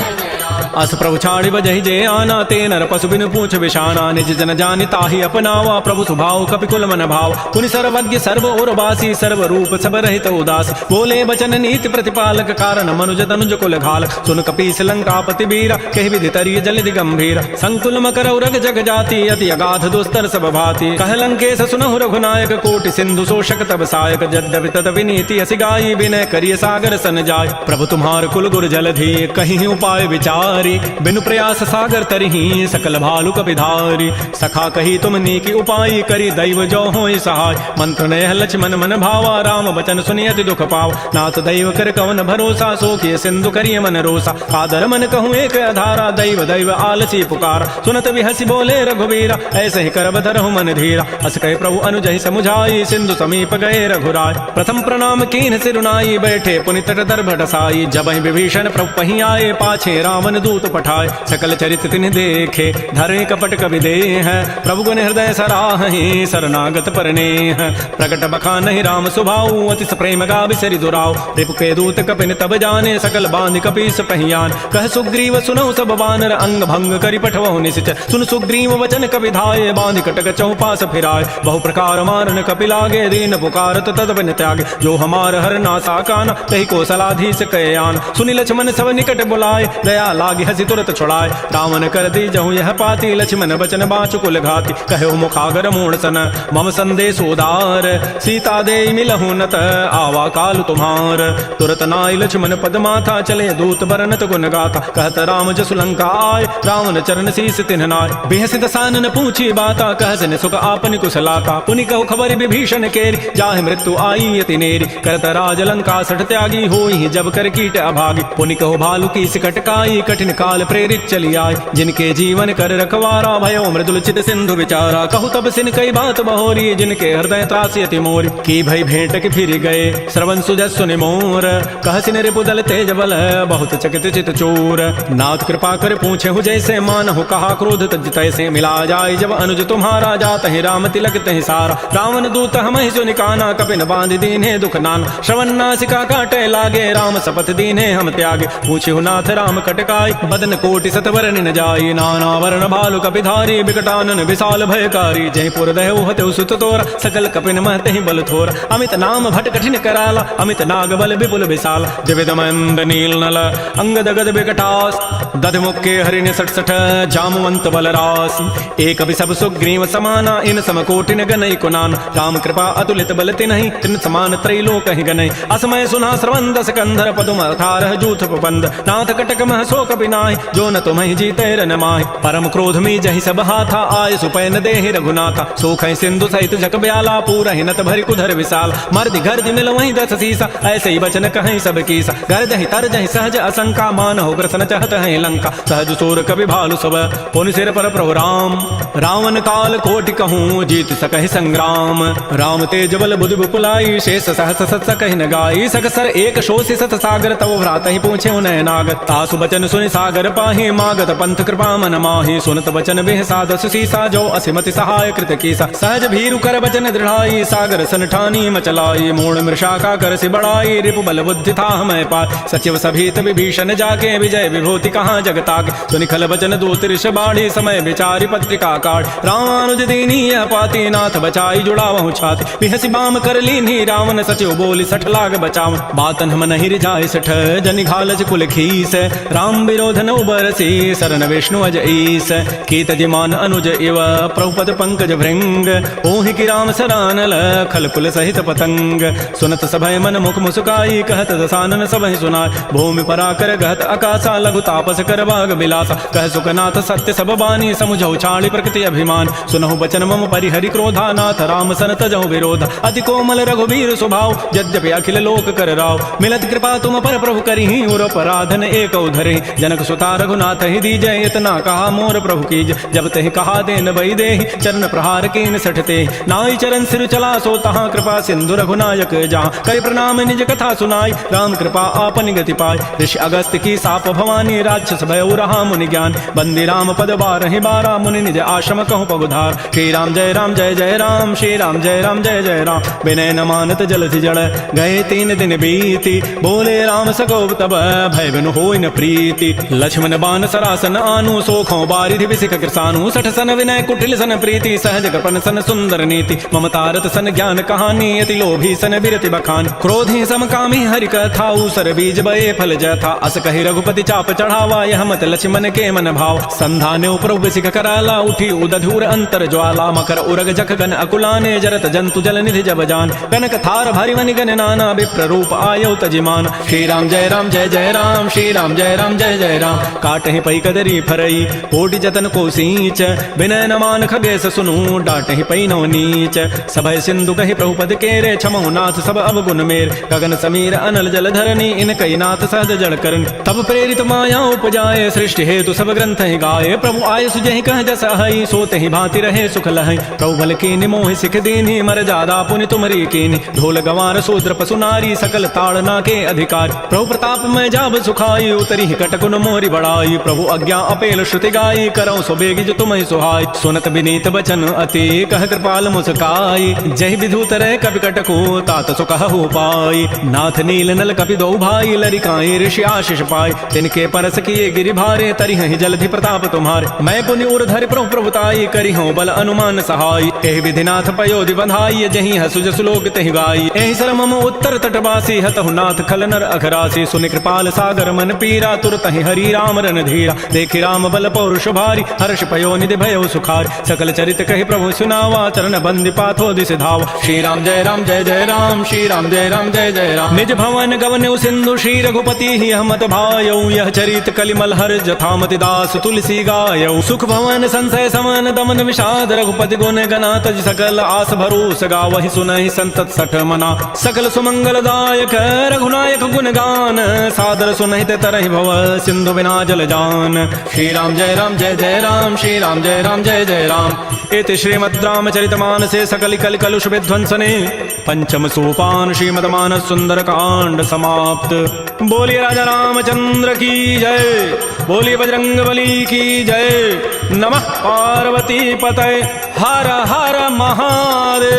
अस प्रभु छाड़ी बजहि जे आना ते नर पशु बिनु पूछ विषाना निज जन जानि ताहि अपनावा प्रभु सुभाव कपिकुल मन भाव पुनि सर्वज्ञ सर्व उर्वासी सर्व रूप सब रहित उदास बोले बचन नीति प्रतिपालक कारण मनुज तनुज कुल घाल सुन कपीस लंकापति बीरा कहि विधि तरिय जलधि गंभीर संकुल मकर उरग जग जाति अति अगाध दुस्तर सब भाति कह लंकेश सुनहु रघुनायक कोटि सिंधु शोषक तब सायक जद्यपि तदपि नीति असि गाई विनय करिय सागर सन जाय प्रभु तुम्हार कुल गुर जलधि कहीं उपाय विचार बिनु प्रयास सागर तरही सकल भालु कपिधारी सखा कही तुम नीकी उपाय करी दैव जो होय सहाय मंत्र नय लक्ष्मण मन भावा राम वचन सुनियति दुख पाव नाथ दैव कर कवन भरोसा सोखिय सिंधु करिय मन रोसा आदर मन कहूँ एक अधारा दैव दैव आलसी पुकार सुनत विहसी बोले रघुवीरा ऐसे ही करब धरहु मन धीरा अस कहे प्रभु अनुजहि समुझाई सिंधु समीप गए रघुराय प्रथम प्रणाम कीन सिरुनाई बैठे पुनि तट दर भटसाई जब विभीषण प्रभु पही आए पाछे रावण श्रवण दूत पठाए, सकल चरित तिन्ह देखे, धरे कपट कवि देह, प्रभु गुण हृदय सराहि, शरणागत परनेह, प्रकट बखानहि राम सुभाऊ, अतिस प्रेम गावि सरि दुराऊ, रिपु के दूत कपिन तब जाने, सकल बांधि कपीस पहियान, कह सुग्रीव सुनऊ सब बानर, अंग भंग करि पठवहु निश्चय, सुन सुग्रीव वचन कपि धाये, बांधि कटक चौपास फिराय, बहु प्रकार मारन कपि लागे, दीन पुकारत तद बिन त्यागे, जो हमार हर नासा कान, तहि कौशलाधीश कयान, सुनि लक्ष्मण सब निकट बुलाए, दया लागे हसी तुरत छुड़ाए, रावण कर दी जहु यह पाती, लक्ष्मण बचन बाचु कुल घाती, कहो मुखागर मूढ़ सन, मम संदेश उदार, सीता दे मिलहु नत, आवा काल तुम्हार, तुरत नाय लक्ष्मण पद माथा, चले दूत बरनत गुण गाथा, कहत राम जसु लंका आय, रावण चरण शीस तिन्ह नाय, बेहसित सानन पूछी बाता, कहसन सुख आपन कुशलाता, पुनि कहु खबर विभीषण केरी, जाहि मृत्यु आई अति नेरी, करत राज लंका सठ त्यागी, होई जब कर कीट अभागी, पुनि कहु भालु की सिकट काई, कठिन काल प्रेरित चली आय, जिनके जीवन कर रखवारा, भयो मृदुल चित सिंधु विचारा, कहु तब सिन कई बात बहोरी, जिनके हृदय त्रासी अति मोरी, की भई भेंट के फिर गए, श्रवण सुजस सुनि मोर, कह सिन रिपुदल तेज बल, बहुत चकित चित चोर, नाथ कृपा कर पूछे हु जैसे, मानहु कहा क्रोध तज तैसे, मिला जाय जब अनुज तुम्हारा, जात ही राम तिलक तहि सारा, रावण दूत हमहि सुनि काना, कपिन बांध दीन्हे दुख नाना, श्रवण नासिका काटे लागे, राम शपथ दीन्हे हम त्यागे, पूछे नाथ राम कटकाई, बदन कोटि सतवरन न जाई, नाना वर्ण भालु कपिधारी, बिकटानन विशाल भयकारी, जय पुर दहु हतु सुत तोरा, सकल कपिन महते बल थोर, अमित नाम भट कठिन कराला, अमित नाग बल विपुल विशाल, दिविद मंद नील नल, अंगद गद बिकटास, दध मुक्के हरिण सठ सठ, जामवंत बलरास, एक सब सुग्रीव समाना, इन सम कोटिन गनई कुनान, राम कृपा अतुलित बल तिन्हि, तिन समान त्रैलोक ही गनई, असमय सुना श्रवण दस कंधर, पदुम अथारह जूथ पबंद, नाथ कटक मह सो कपि नाहि, जो न तुम्हि जीते रन माहि, परम क्रोध में जहि सब हाथा, आय सुपैन देहि रघुनाथा, सोखै सिंधु सहित जक ब्याला, पूरहि नत भरि कुधर विशाल, मर्दि गर्दि मिल वहीं दस सीसा, ऐसे ही बचन कहीं सब कीसा, गर्दहि तरजहि सहज असंका, मानहु ग्रसन चहत है लंका, सहज सोर कवि भालु सब, पुनि सिर पर प्रभु राम, रावण काल कोटि कहूँ, जीत सकहि संग्राम, राम तेज बल बुद्धि विपुलाई, शेष सहस सत सकहि न गाई, सकसर एक शोषि सत सागर, तब भ्रात ही पूछे उन्हें नाग, तासु बचन सुनि सागर पाहि, मागत पंथ कृपा मन माहि, सुनत बचन बेह साधस सीसा, जो असिमति सहाय कृत कीसा, सहज भीरु कर बचन दृढ़ाई, सागर सन ठानी मचलाई, मूढ़ मृषा का कर सि बढ़ाई, रिपु बल बुद्धि था मैं पार, सचिव सभीत विभीषण जाके, विजय विभूति कहाँ जगताके, सुनि खल बचन दूत ऋष बाढ़ी, समय विचारि पत्रिका काढ़, रामानुज दीनी यह पाती, नाथ बचाई जुड़ावहु छाती, बिहसि बाम कर लीन्ही, रावण सचिव बोली सठ लाग बचाव, बातन हम नहीं रिझाए सठ, जनि घालज कुल खीस, राम विरोध न उबरसी, शरण विष्णु अज ईस, कीत जिमान अनुज इव, प्रभुपद पंकज भृंग, ओहि की राम सरानल, खल कुल सहित पतंग, सुनत सभय मन मुख मुस्काई, कहत दसानन सबहि सुनाय, भूमि पराकर गहत आकाशा, लघु तापस कर बाग बिलासा, कह सुखनाथ सत्य सब बानी, समुझौ छाड़ी प्रकृति अभिमान, सुनहु बचन मम परिहरि क्रोधा, नाथ राम सन तजहु विरोधा, अति कोमल रघुवीर स्वभाव, यद्यपि अखिल लोक कर राव, मिलत कृपा तुम पर प्रभु करिहि, उर अपराधन एक उधरि, जनक सुता रघुनाथ ही दीजै, इतना कहा मोर प्रभु कीज, जब तहि कहा देन बई देहि, चरण प्रहार कीन सठते, नाई चरण सिर चला सो तहाँ, कृपा सिंधु रघुनायक जहाँ, करि प्रणाम निज कथा सुनाई, राम कृपा आपन गति पाय, ऋषि अगस्त की साप भवानी, राक्षस भयउ रहा मुनि ज्ञान, बंदी राम पद बारहि बारा, मुनि निज आश्रम कहु पगुधार, श्री राम जय जय राम, श्री राम जय जय राम, विनय न मानत जलधि जड़, गए 3 दिन बीती, बोले राम सकोब तब, भय बिनु होई न प्रीति, लक्ष्मण बान सरासन आनु, सोखों बारिधि विसिख कृसानु, सठ सन विनय कुटिल सन प्रीति, सहज कृपन सन सुंदर नीति, ममतारत सन ज्ञान कहानी, अति लोभी सन बिरति बखान, क्रोधी समकामी हरि कथा, सर बीज बये फल जथा, अस कहि रघुपति चाप चढ़ावा, यह मत लक्ष्मण के मन भाव, संधाने प्रभु विसिख कराला, उठी उदधूर अंतर ज्वाला, मकर उरग जख गन अकुलाने, जरत जंतु जल निधि जब जान, कनक थार भारि वनि गन नाना, विप्र रूप आयो तजिमान, श्री राम जय जय राम, श्री राम जय राम, काटहि पै कदरी फरई, कोटि जतन को सींच, विनय न मान खगेश सुनु, डांटहि पै नौ नीच, सभय सिंधु कहि प्रभुपद केरे, क्षमौ नाथ सब अवगुण मेर, गगन समीर अनल जल धरनी, इन कई नाथ सहज जड़ करन, तब प्रेरित माया उपजाए, सृष्टि हेतु सब ग्रंथ ही गाये, प्रभु आय सुजहि कह जस हई, सोते ही भांति रहे सुख लहई, प्रभु बल कीनि मोहि सिख दीन्हि, मर जादा पुनि तुमरी कीनि, ढोल गवार शूद्र पशु नारी, सकल ताड़ना के अधिकार, प्रभु प्रताप में जाब सुखाई, उतरी कटक पुन मोरी बढ़ाई, प्रभु आज्ञा अपेल श्रुति गाई, करऊं सो बेगी जो तुम्हें सुहाई। सुनत विनीत बचन अति, कह कृपाल मुस्काई, जय विधु तरह कपि कटको तात सो कहु पाई। नाथ नील नल कपि दो भाई, लरिकाई ऋषि आशीष पाई, तिनके परस किए गिरि भारे, तरिहहि जलधि प्रताप तुम्हारे। मैं पुनि उर धरि प्रभु प्रभुताई, करिहूं बल अनुमान सहाय। एहि विधिनाथ पयोधि बंधाई, जहि हसु जसु लोक तहि गाई। एहि सरमम उत्तर तटवासी, हतहु नाथ खल नर अघरासी। सुनि कृपाल सागर मन पीरा, तुरतहि हरि राम रन धीरा। देखि राम बल पौरुष भारी, हर्ष पयो निधि भयो सुखारी। सकल चरित कहि प्रभु सुनावा, चरण बंदि पाथो दिस धावा। श्री राम जय राम जय जय राम, श्री राम जय राम जय जय राम। निज भवन गवन्यु सिंधु, श्री रघुपति ही हमत भायौ। यह चरित कलिमल हर जथामति दास तुलसी गायौ। सुख भवन संशय समन दमन विषाद, रघुपति गुण गना तज सकल आस भरोस गावहि। सुनहि संतत सठ मना, सकल सुमंगल दायक रघुनायक गुण गान। सादर सुनहि ते तरहि भव, सिंधु बिना जल जान। श्री राम जय राम जय जय राम, श्री राम जय राम जय जय राम। इति श्रीमद् रामचरितमानसे सकल कलि कलुष विध्वंसने पंचम सोपान श्रीमद् मानस सुंदर कांड समाप्त। बोलिए राजा रामचंद्र की जय, बोलिए बजरंग बली की जय। नमः पार्वती पतये, हर हर महादेव।